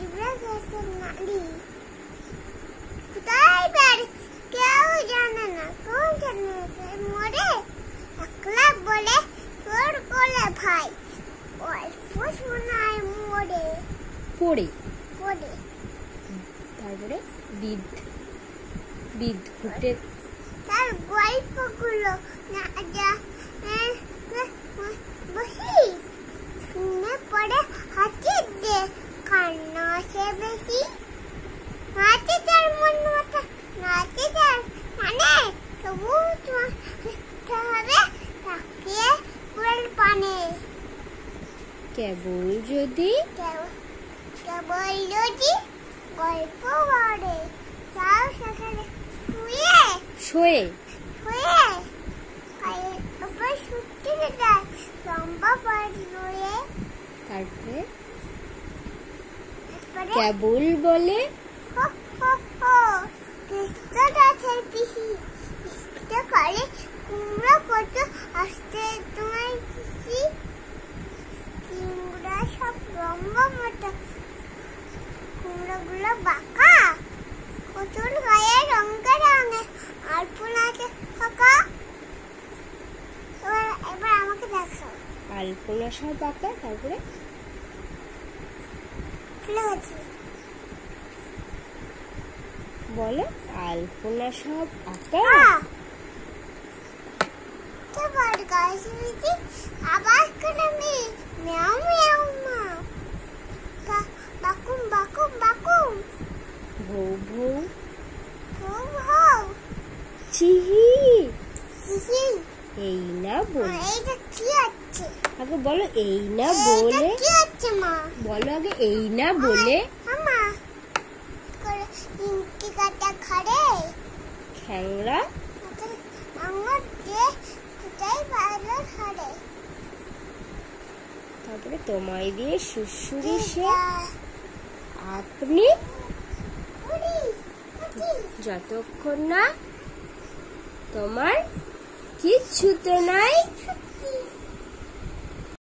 নারী কোথায় বাড়ি কেউ জানে না, কোন জানে মরে একলা বলে তোর কোলে ভাই অল্প শোনায় মরে পড়ে পড়ে। তারপরে বিদ বিদ ঘুটে তার গল্পগুলো না যা বসি শুনে পড়ে হাতে দে কান্না সে বেশি নাচে যার মন মাথা নাচে যার মানে তবু তোমার সুস্থ হবে তাকিয়ে পুরাল পানে কেবল যদি কেবল যদি গল্প বলে চাও সকালে শুয়ে শোয়ে শুয়ে পায়ের উপর শুতে যায় লম্বা পাড় লয়ে। তারপরে তারপরে কেবল বলে হো হো হো কৃষ্ণ গাছের পিসি কৃষ্ণ করে কুমড়া কত আসতে তোমার পিসি কুমড়া সব লম্বা মতো কুমড়াগুলো বাঁকা কচুর গায়ে রঙে রঙে আর ফুল আছে ফাঁকা। এবার আমাকে দেখো আলপনা সব আঁকা। তারপরে ফুলে গেছে বলে আলপনা সব আঁকা। এবার গাছ মিটি আবার করে মিয়াও মিয়াও মা বাকুম বাকুম বাকুম ভৌ ভৌ খুব হও চিহি সিসি। এই না বলে এইটা কি আছে আগে বলো এই না বলে কি আছে মা বলো আগে এই না বলে মামা করে ইনকি কাটা খাড়ে খ্যাংরা আমার যে কোথায় ভালো খাড়ে। তারপরে তোমায় দিয়ে সুসুরি সে আপনি যতক্ষণ না তোমার কিচ্ছুতে নাই